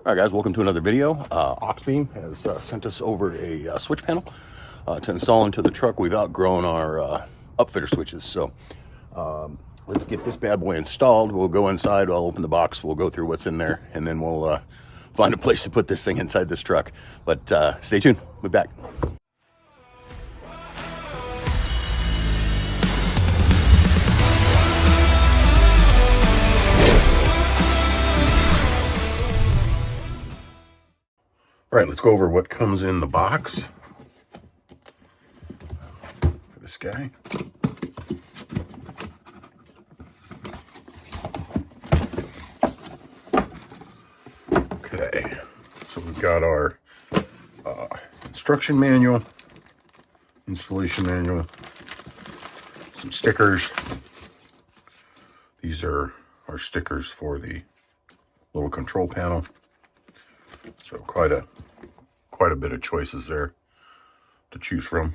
All right, guys, welcome to another video. Auxbeam has sent us over a switch panel to install into the truck. We've outgrown our upfitter switches, so let's get this bad boy installed. We'll go inside, I'll open the box, we'll go through what's in there, and then we'll find a place to put this thing inside this truck. But stay tuned, we'll be back. All right, let's go over what comes in the box for this guy. Okay, so we've got our instruction manual, installation manual, some stickers. These are our stickers for the little control panel. So quite a bit of choices there to choose from.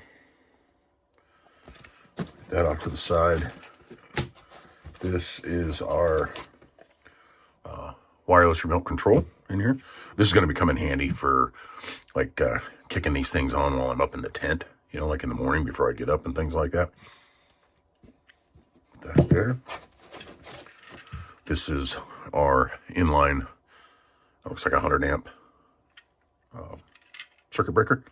Put that off to the side. This is our wireless remote control in here. This is going to be coming handy for like kicking these things on while I'm up in the tent, you know, like in the morning before I get up and things like that. Put that there. This is our inline, it looks like a 100 amp circuit breaker.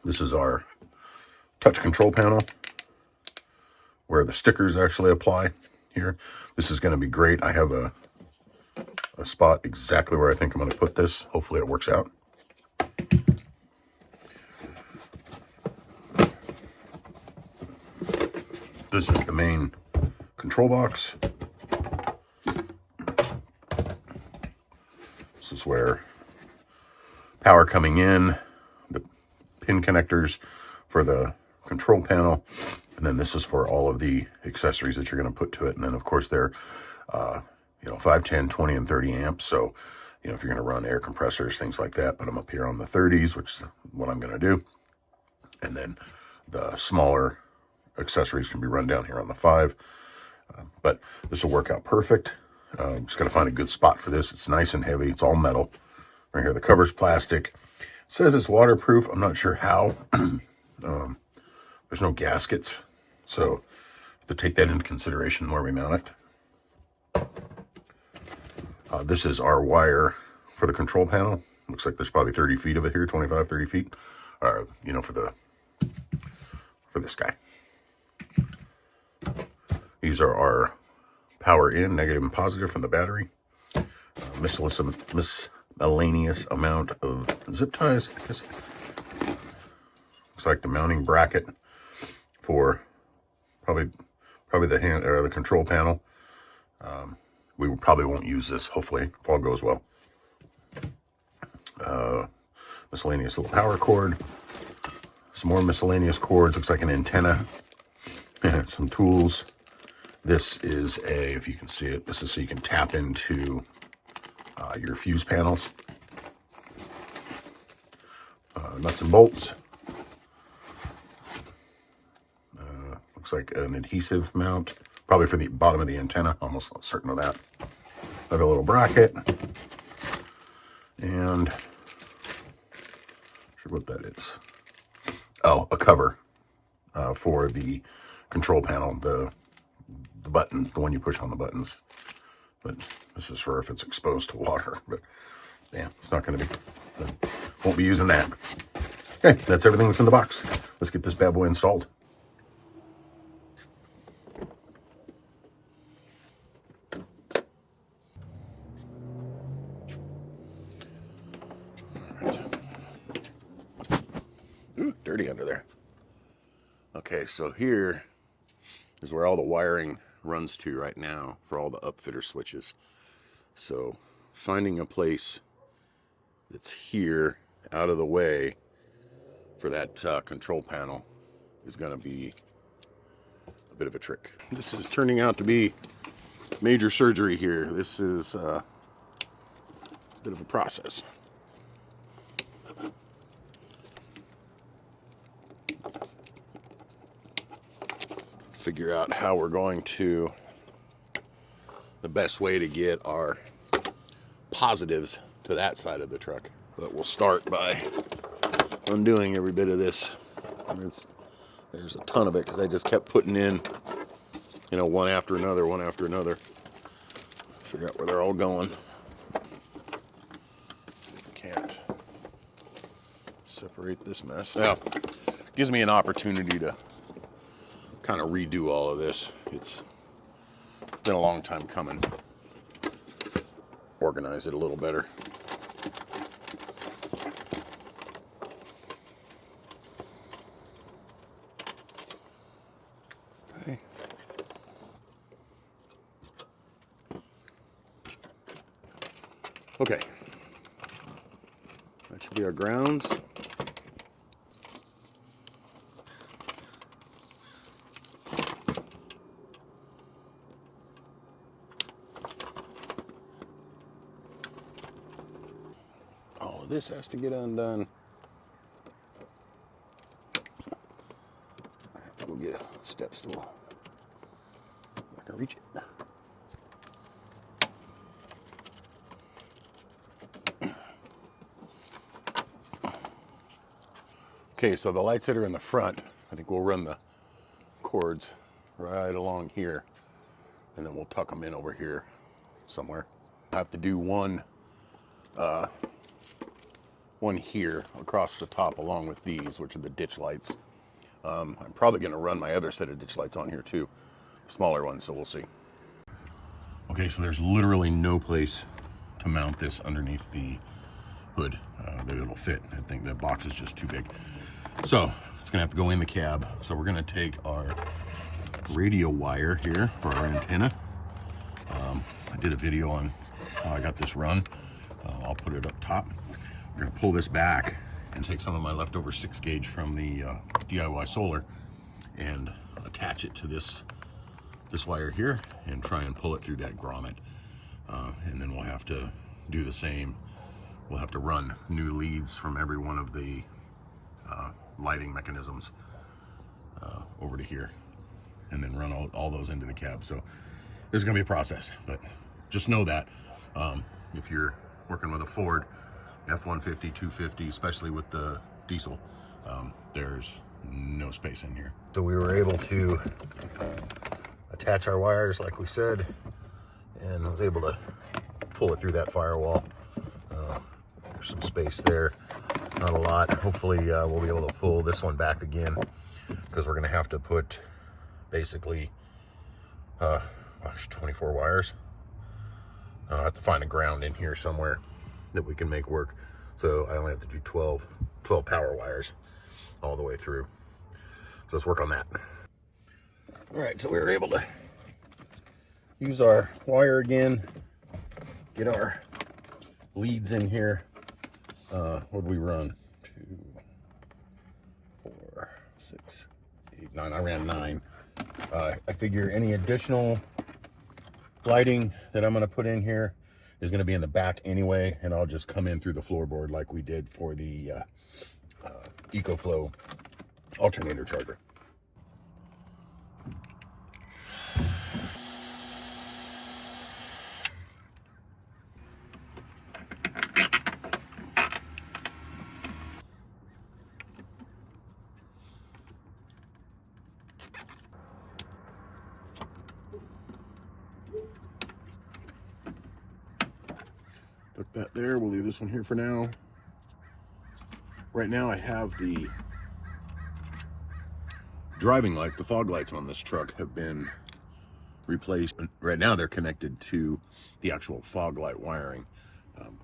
This is our touch control panel where the stickers actually apply here. This is going to be great. I have a spot exactly where I think I'm going to put this. Hopefully it works out. This is the main control box. This is where power coming in, the pin connectors for the control panel, and then this is for all of the accessories that you're going to put to it. And then of course they're 5, 10, 20, and 30 amps. So, you know, if you're going to run air compressors, things like that, put them up here on the 30s, which is what I'm going to do. And then the smaller accessories can be run down here on the 5. But this will work out perfect. Just got to find a good spot for this. It's nice and heavy. It's all metal. Right here, the cover's plastic. It says it's waterproof. I'm not sure how. There's no gaskets, so have to take that into consideration where we mount it. This is our wire for the control panel. Looks like there's probably 30 feet of it here, 25, 30 feet. You know, for this guy. These are our power in, negative and positive from the battery. Miscellaneous amount of zip ties. Looks like the mounting bracket for probably the control panel. We probably won't use this, hopefully, if all goes well. Miscellaneous little power cord. Some more miscellaneous cords. Looks like an antenna. Some tools. This is if you can see it, this is so you can tap into your fuse panels. Nuts and bolts. Looks like an adhesive mount, probably for the bottom of the antenna, almost certain of that. Another little bracket. And not sure what that is. Oh, a cover for the control panel, the buttons, the one you push on the buttons. But this is for if it's exposed to water. But yeah, it's not going to be, won't be using that. Okay, that's everything that's in the box. Let's get this bad boy installed. Ooh, dirty under there. Okay, so here is where all the wiring runs to right now for all the upfitter switches. So finding a place that's here out of the way for that control panel is going to be a bit of a trick. This is turning out to be major surgery here. This is a bit of a process. Figure out how we're going to the best way to get our positives to that side of the truck. But we'll start by undoing every bit of this. There's a ton of it because I just kept putting in, you know, one after another. Figure out where they're all going. See if I can't separate this mess. Now, gives me an opportunity to kind of redo all of this. It's been a long time coming. Organize it a little better. Okay. Okay. That should be our grounds. This has to get undone. I have to go get a step stool. I can reach it. Okay, so the lights that are in the front, I think we'll run the cords right along here, and then we'll tuck them in over here somewhere. I have to do one here across the top along with these, which are the ditch lights. I'm probably going to run my other set of ditch lights on here too, smaller ones, so we'll see. Okay, so there's literally no place to mount this underneath the hood that it'll fit. I think the box is just too big. So it's going to have to go in the cab. So we're going to take our radio wire here for our antenna. I did a video on how I got this run. I'll put it up top. We're going to pull this back and take some of my leftover 6 gauge from the DIY solar and attach it to this wire here and try and pull it through that grommet. And then we'll have to do the same. We'll have to run new leads from every one of the lighting mechanisms over to here, and then run all those into the cab. So there's going to be a process, but just know that if you're working with a Ford F-150, 250, especially with the diesel, there's no space in here. So we were able to attach our wires like we said, and I was able to pull it through that firewall. There's some space there, not a lot. Hopefully we'll be able to pull this one back again, because we're going to have to put basically 24 wires. I have to find a ground in here somewhere that we can make work. So I only have to do 12 power wires all the way through. So let's work on that. All right, so we were able to use our wire again, get our leads in here. What did we run? 2, 4, 6, 8, 9. I ran 9. I figure any additional lighting that I'm going to put in here is going to be in the back anyway, and I'll just come in through the floorboard like we did for the EcoFlow alternator charger. Took that there. We'll leave this one here for now. Right now I have the driving lights, the fog lights on this truck have been replaced. Right now they're connected to the actual fog light wiring.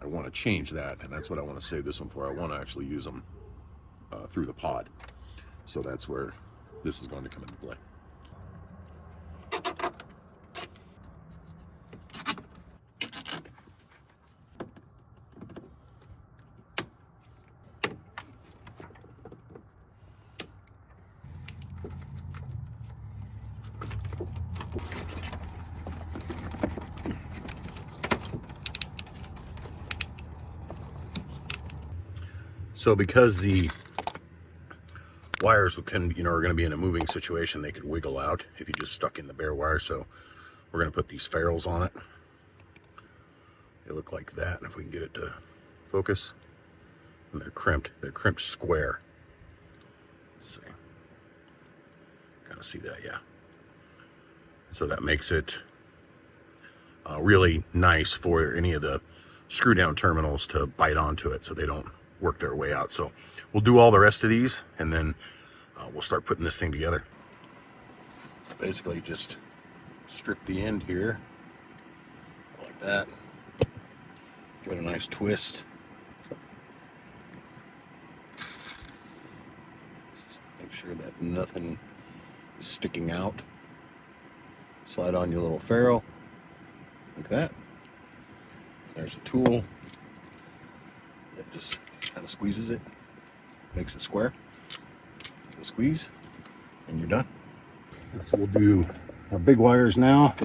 I want to change that, and that's what I want to save this one for. I want to actually use them through the pod. So that's where this is going to come into play. So because the wires are going to be in a moving situation, they could wiggle out if you just stuck in the bare wire. So we're going to put these ferrules on it. They look like that, and if we can get it to focus, and they're crimped square. Let's see, kind of see that, yeah. So that makes it really nice for any of the screw down terminals to bite onto it so they don't work their way out. So we'll do all the rest of these, and then we'll start putting this thing together. Basically just strip the end here like that, give it a nice twist, just make sure that nothing is sticking out. Slide on your little ferrule like that. There's a tool that just kind of squeezes it, makes it square. So squeeze, and you're done. So we'll do our big wires now.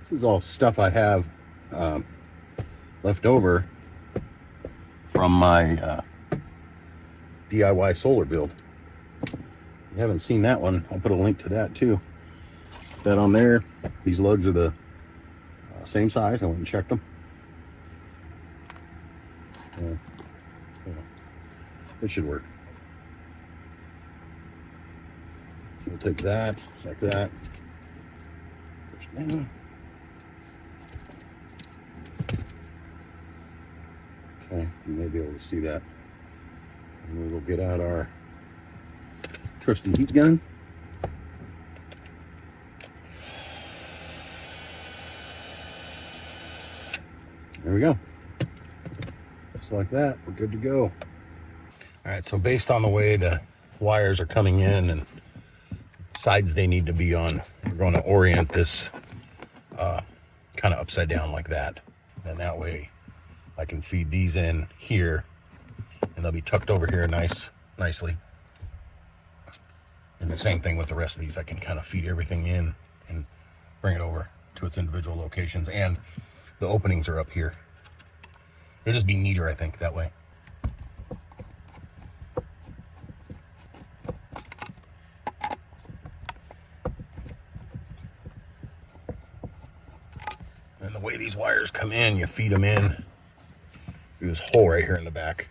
This is all stuff I have left over from my DIY solar build. If you haven't seen that one, I'll put a link to that too. Put that on there. These lugs are the same size. I went and checked them. It should work. We'll take that, just like that. Push it down. Okay, you may be able to see that. And we will get out our trusty heat gun. There we go. Just like that, we're good to go. All right, so based on the way the wires are coming in and sides they need to be on, we're going to orient this kind of upside down like that. And that way I can feed these in here, and they'll be tucked over here nicely. And the same thing with the rest of these. I can kind of feed everything in and bring it over to its individual locations. And the openings are up here. It'll just be neater, I think, that way. And the way these wires come in, you feed them in through this hole right here in the back.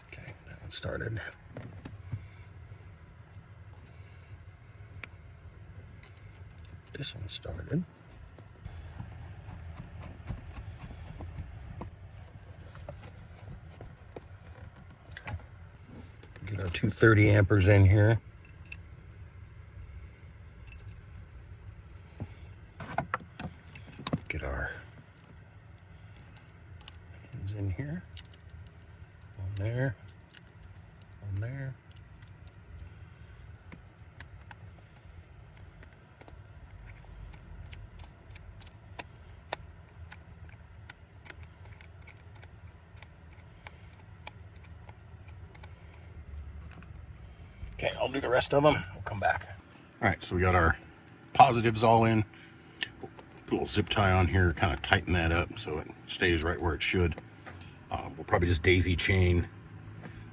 Okay, that one started. This one started. Okay. Get our 230 amperes in here. Get our pins in here. One there. One there. Okay, I'll do the rest of them. We'll come back. All right, so we got our positives all in. Put a little zip tie on here, kind of tighten that up so it stays right where it should. We'll probably just daisy chain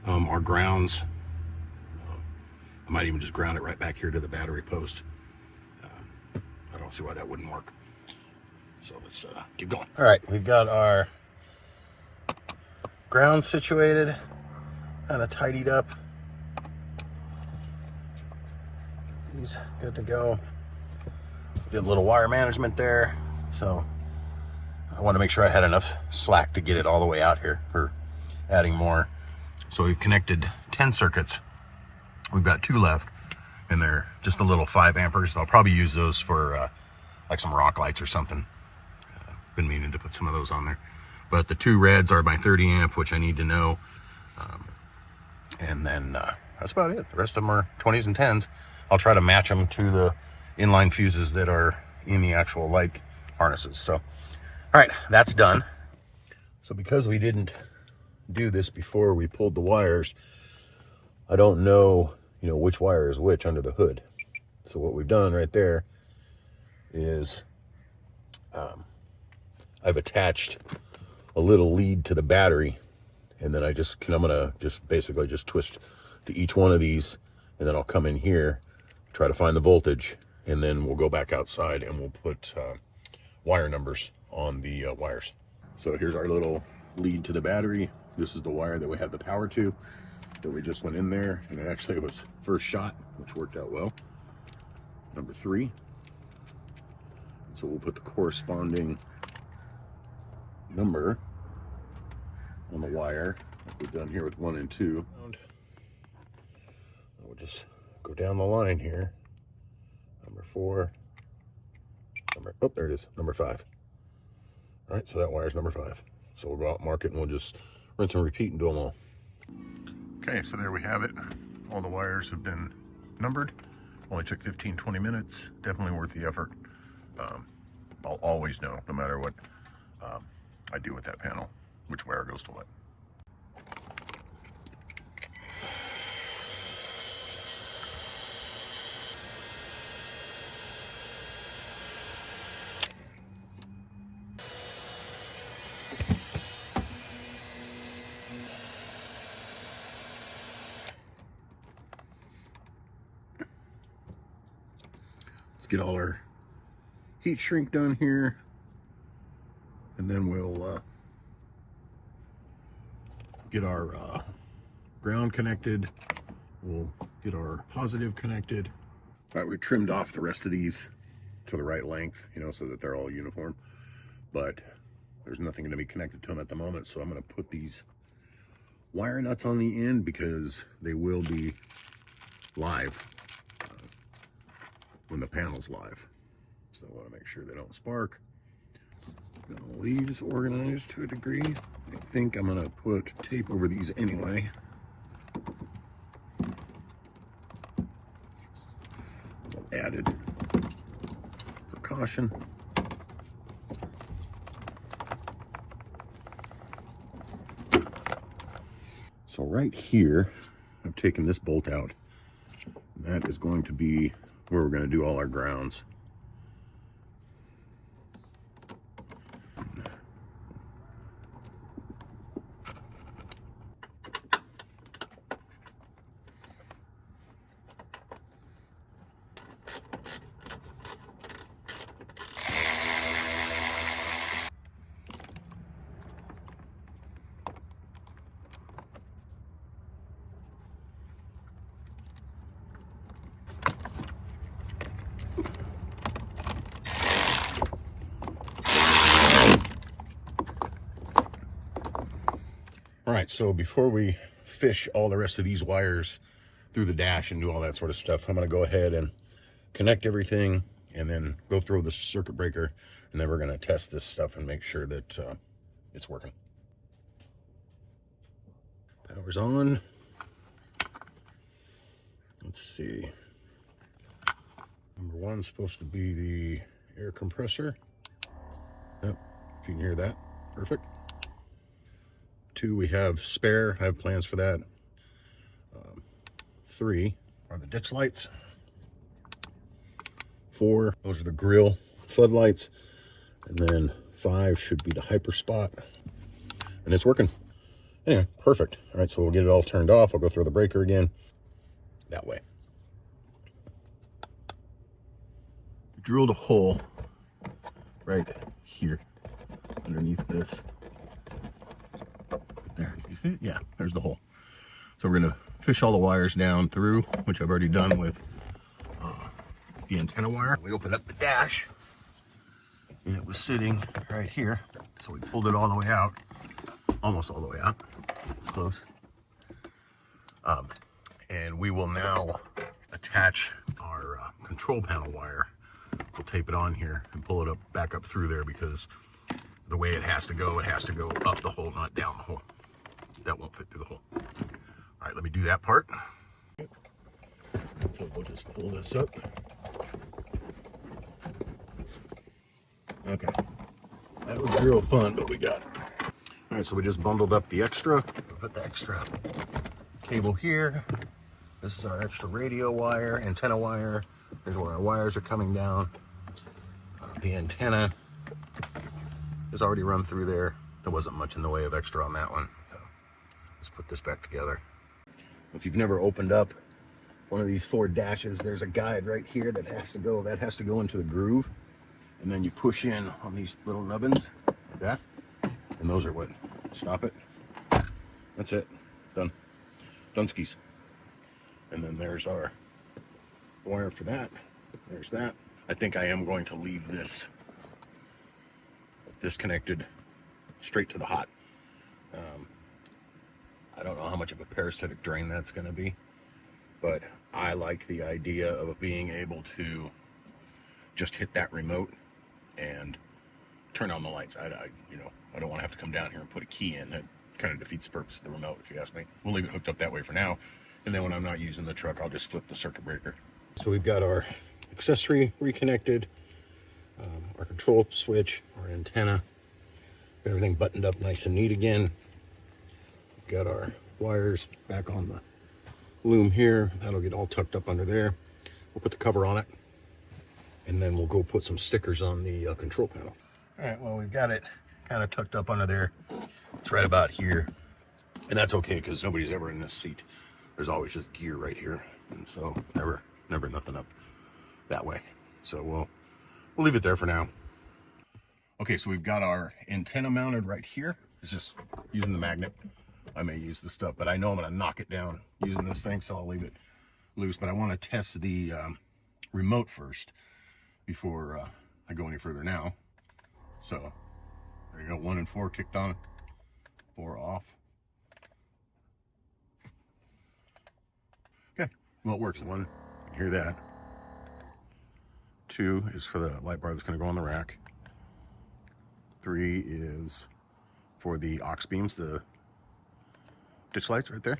our grounds. I might even just ground it right back here to the battery post. I don't see why that wouldn't work. So let's keep going. All right, we've got our ground situated, kind of tidied up. He's good to go. Did a little wire management there, so I want to make sure I had enough slack to get it all the way out here for adding more. So we've connected 10 circuits. We've got 2 left, and they're just a little 5 amperes. I'll probably use those for like some rock lights or something. Been meaning to put some of those on there. But the 2 reds are my 30 amp, which I need to know. And then that's about it. The rest of them are 20s and 10s. I'll try to match them to the inline fuses that are in the actual light harnesses. So, all right, that's done. So because we didn't do this before we pulled the wires, I don't know, you know, which wire is which under the hood. So what we've done right there is I've attached a little lead to the battery, and then I'm gonna just basically just twist to each one of these, and then I'll come in here, try to find the voltage, and then we'll go back outside and we'll put wire numbers on the wires. So here's our little lead to the battery. This is the wire that we have the power to, that we just went in there, and it actually was first shot, which worked out well. Number 3. So we'll put the corresponding number on the wire, like we've done here with 1 and 2. We'll just go down the line here. Number 4. Oh, there it is, number 5. All right, so that wire's number 5. So we'll go out and mark it, and we'll just rinse and repeat and do them all. Okay, so there we have it. All the wires have been numbered. Only took 15-20 minutes. Definitely worth the effort. I'll always know, no matter what I do with that panel, which wire goes to what. Get all our heat shrink done here, and then we'll get our ground connected. We'll get our positive connected. All right, we trimmed off the rest of these to the right length, you know, so that they're all uniform, but there's nothing going to be connected to them at the moment, so I'm going to put these wire nuts on the end because they will be live when the panel's live. So I want to make sure they don't spark. Got all these organized to a degree. I think I'm going to put tape over these anyway. Added precaution. So right here, I've taken this bolt out. That is going to be where we're going to do all our grounds. All right, so before we fish all the rest of these wires through the dash and do all that sort of stuff, I'm going to go ahead and connect everything and then go through the circuit breaker, and then we're going to test this stuff and make sure that it's working. Power's on. Let's see. Number 1's supposed to be the air compressor. Yep, if you can hear that, perfect. 2, we have spare. I have plans for that. 3 are the ditch lights. 4, those are the grill floodlights. And then 5 should be the hyper spot. And it's working. Anyway, perfect. All right, so we'll get it all turned off. I'll go through the breaker again. That way. Drilled a hole right here underneath this. There, you see it? Yeah, there's the hole. So we're gonna fish all the wires down through, which I've already done with the antenna wire. We opened up the dash, and it was sitting right here. So we pulled it all the way out, almost all the way out. It's close. And we will now attach our control panel wire. We'll tape it on here and pull it up back up through there, because the way it has to go up the hole, not down the hole. That won't fit through the hole. All right, let me do that part. So we'll just pull this up. Okay, that was real fun, but we got it. All right, so we just bundled up the extra. Put the extra cable here. This is our extra radio wire, antenna wire. Here's where our wires are coming down. The antenna is already run through there. There wasn't much in the way of extra on that one. So let's put this back together. If you've never opened up one of these 4 dashes, there's a guide right here that has to go into the groove, and then you push in on these little nubbins like that, and those are what stop it. That's it. Done. Dunskies. And then there's our wire for that. There's that. I think I am going to leave this disconnected straight to the hot. I don't know how much of a parasitic drain that's going to be, but I like the idea of being able to just hit that remote and turn on the lights. I don't want to have to come down here and put a key in. That kind of defeats the purpose of the remote, if you ask me. We'll leave it hooked up that way for now, and then when I'm not using the truck, I'll just flip the circuit breaker. So we've got our accessory reconnected, our control switch, our antenna, everything buttoned up nice and neat again. We've got our wires back on the loom here. That'll get all tucked up under there. We'll put the cover on it, and then we'll go put some stickers on the control panel. All right, well, we've got it kind of tucked up under there. It's right about here, and that's okay because nobody's ever in this seat. There's always just gear right here, and so never nothing up that way. So we'll leave it there for now. Okay, so we've got our antenna mounted right here. It's just using the magnet. I may use the stuff, but I know I'm going to knock it down using this thing, so I'll leave it loose. But I want to test the remote first before I go any further now. So there you go, 1 and 4 kicked on, 4 off. Okay, well, it works. 1, you can hear that. 2 is for the light bar that's going to go on the rack. 3 is for the aux beams, the ditch lights right there.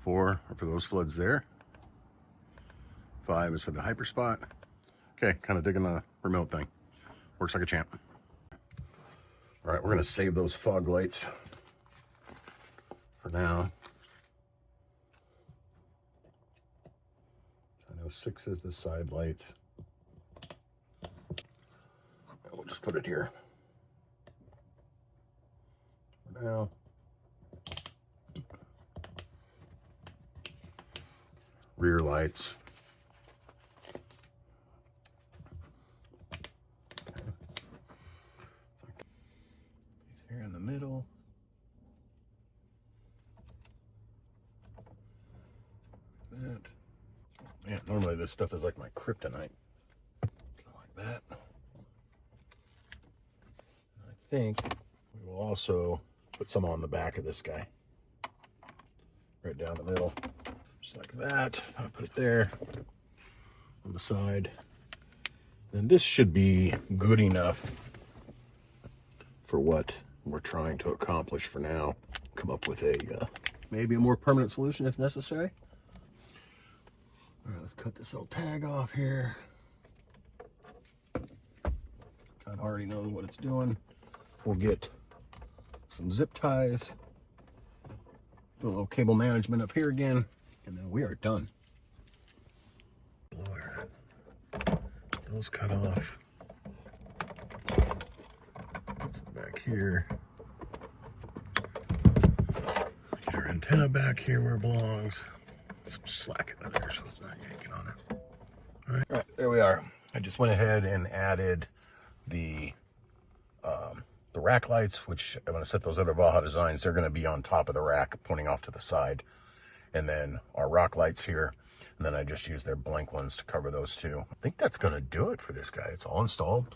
4 are for those floods there. 5 is for the hyper spot. Okay, kind of digging the remote thing. Works like a champ. All right, we're going to save those fog lights for now. I know 6 is the side lights. And we'll just put it here for now. Rear lights. Okay. He's here in the middle. That. Man, normally this stuff is like my kryptonite. Like that. I think we will also put some on the back of this guy. Right down the middle. Just like that. I'll put it there on the side. And this should be good enough for what we're trying to accomplish for now. Come up with a maybe a more permanent solution if necessary. All right, let's cut this little tag off here. Kind of already know what it's doing. We'll get some zip ties. Do a little cable management up here again. And then we are done. Those cut off. So back here. Get our antenna back here where it belongs. Some slack under there so it's not yanking on it. All right, there we are. I just went ahead and added the rack lights, which I'm going to set those other Baja designs. They're going to be on top of the rack, pointing off to the side. And then our rock lights here, and then I just use their blank ones to cover those two. I think that's going to do it for this guy. It's all installed.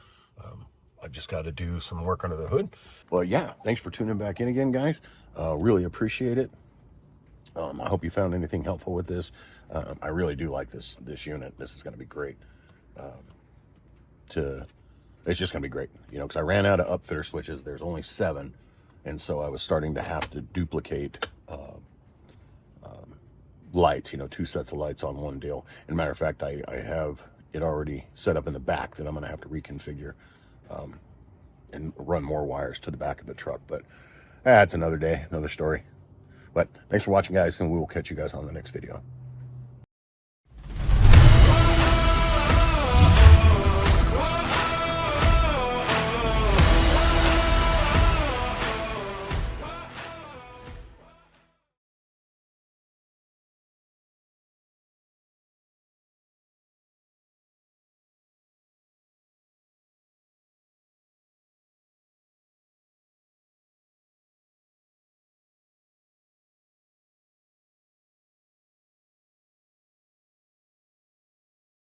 I just got to do some work under the hood. Well, yeah, thanks for tuning back in again, guys. Really appreciate it. I hope you found anything helpful with this. I really do like this unit. This is going to be great. It's just going to be great, you know, because I ran out of upfitter switches. There's only 7, and so I was starting to have to duplicate lights, you know, 2 sets of lights on one deal. As a matter of fact, I have it already set up in the back that I'm going to have to reconfigure and run more wires to the back of the truck. But that's another day, another story. But thanks for watching, guys, and we will catch you guys on the next video.